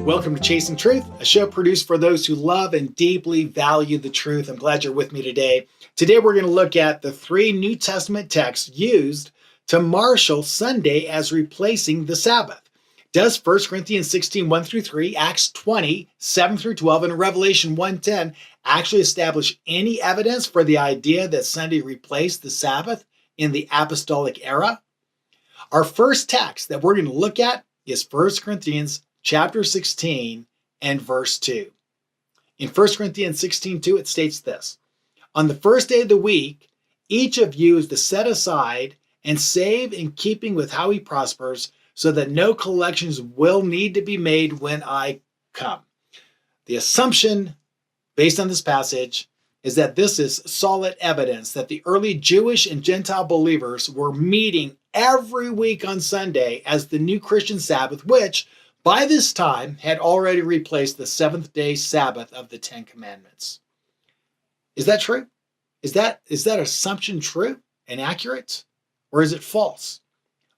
Welcome to Chasing Truth, a show produced for those who love and deeply value the truth. I'm glad you're with me today. Today we're going to look at the three New Testament texts used to marshal Sunday as replacing the Sabbath. Does 1 Corinthians 16, 1 through 3, Acts 20, 7 through 12, and Revelation 1:10 actually establish any evidence for the idea that Sunday replaced the Sabbath in the Apostolic era? Our first text that we're going to look at is 1 Corinthians chapter 16 and verse 2. In 1 Corinthians 16:2, it states this: "On the first day of the week, each of you is to set aside and save in keeping with how he prospers, so that no collections will need to be made when I come." The assumption based on this passage is that this is solid evidence that the early Jewish and Gentile believers were meeting every week on Sunday as the new Christian Sabbath, which by this time had already replaced the seventh-day Sabbath of the Ten Commandments. Is that true? Is that assumption true and accurate? Or is it false?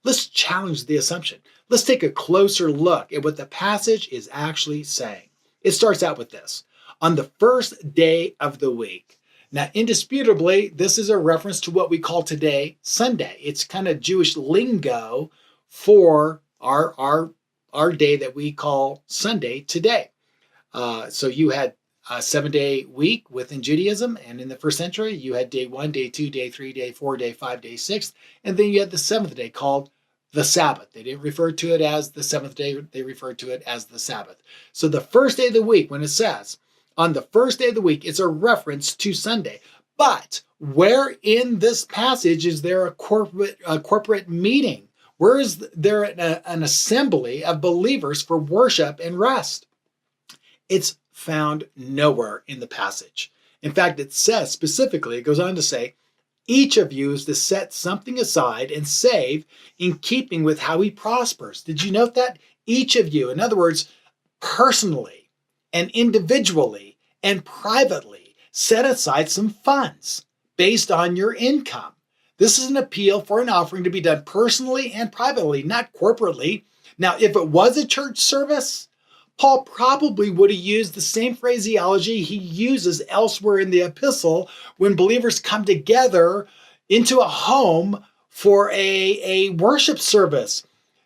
Let's challenge the assumption. Let's take a closer look at what the passage is actually saying. It starts out with this: on the first day of the week. Now, indisputably, this is a reference to what we call today Sunday. It's kind of Jewish lingo for our day that we call Sunday today. So you had a 7-day week within Judaism, and in the first century, you had day 1, day 2, day 3, day 4, day 5, day 6, and then you had the seventh day called the Sabbath. They didn't refer to it as the seventh day, they referred to it as the Sabbath. So the first day of the week, when it says, on the first day of the week, it's a reference to Sunday. But where in this passage is there a corporate meeting? Where is there an assembly of believers for worship and rest? It's found nowhere in the passage. In fact, it says specifically, it goes on to say, each of you is to set something aside and save in keeping with how he prospers. Did you note that? Each of you, in other words, personally and individually and privately, set aside some funds based on your income. This is an appeal for an offering to be done personally and privately, not corporately. Now, if it was a church service, Paul probably would have used the same phraseology he uses elsewhere in the epistle when believers come together into a home for a worship service.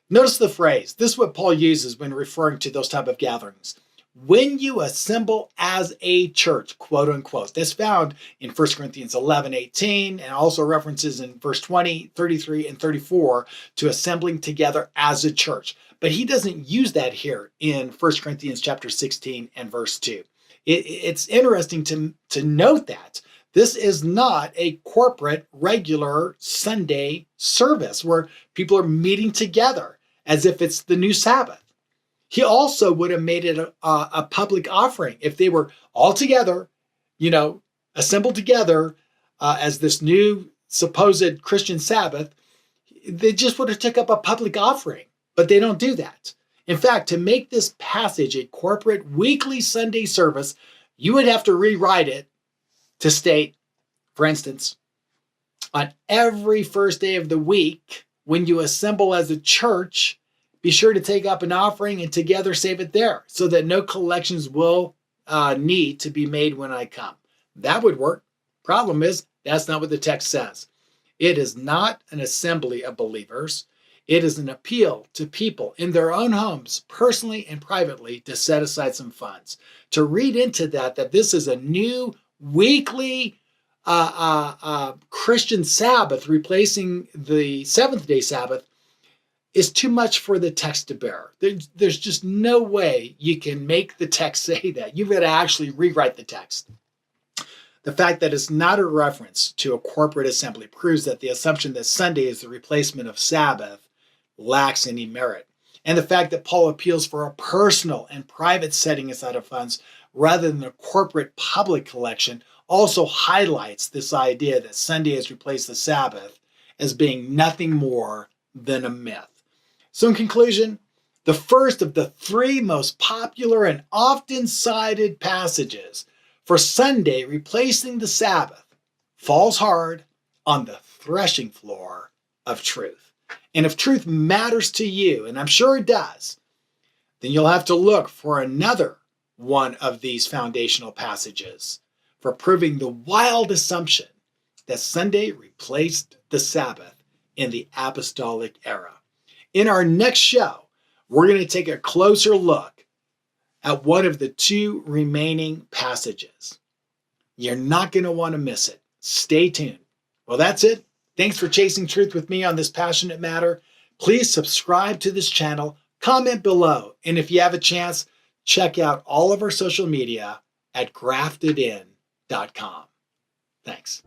Notice the phrase. This is what Paul uses when referring to those type of gatherings. When you assemble as a church, quote unquote. That's found in 1 Corinthians 11:18 and also references in verse 20, 33, and 34 to assembling together as a church. But he doesn't use that here in 1 Corinthians chapter 16 and verse 2. It's interesting to note that this is not a corporate, regular Sunday service where people are meeting together as if it's the new Sabbath. He also would have made it a public offering if they were all together, assembled together as this new supposed Christian Sabbath. They just would have took up a public offering, but they don't do that. In fact, to make this passage a corporate weekly Sunday service, you would have to rewrite it to state, for instance, on every first day of the week, when you assemble as a church, be sure to take up an offering and together save it there so that no collections will need to be made when I come. That would work. Problem is, that's not what the text says. It is not an assembly of believers. It is an appeal to people in their own homes, personally and privately, to set aside some funds. To read into that this is a new weekly Christian Sabbath replacing the seventh-day Sabbath is too much for the text to bear. There's just no way you can make the text say that. You've got to actually rewrite the text. The fact that it's not a reference to a corporate assembly proves that the assumption that Sunday is the replacement of Sabbath lacks any merit. And the fact that Paul appeals for a personal and private setting aside of funds rather than a corporate public collection also highlights this idea that Sunday has replaced the Sabbath as being nothing more than a myth. So in conclusion, the first of the three most popular and often cited passages for Sunday replacing the Sabbath falls hard on the threshing floor of truth. And if truth matters to you, and I'm sure it does, then you'll have to look for another one of these foundational passages for proving the wild assumption that Sunday replaced the Sabbath in the Apostolic era. In our next show, we're going to take a closer look at one of the two remaining passages. You're not going to want to miss it. Stay tuned. Well, that's it. Thanks for chasing truth with me on this passionate matter. Please subscribe to this channel, comment below, and if you have a chance, check out all of our social media at graftedin.com. Thanks.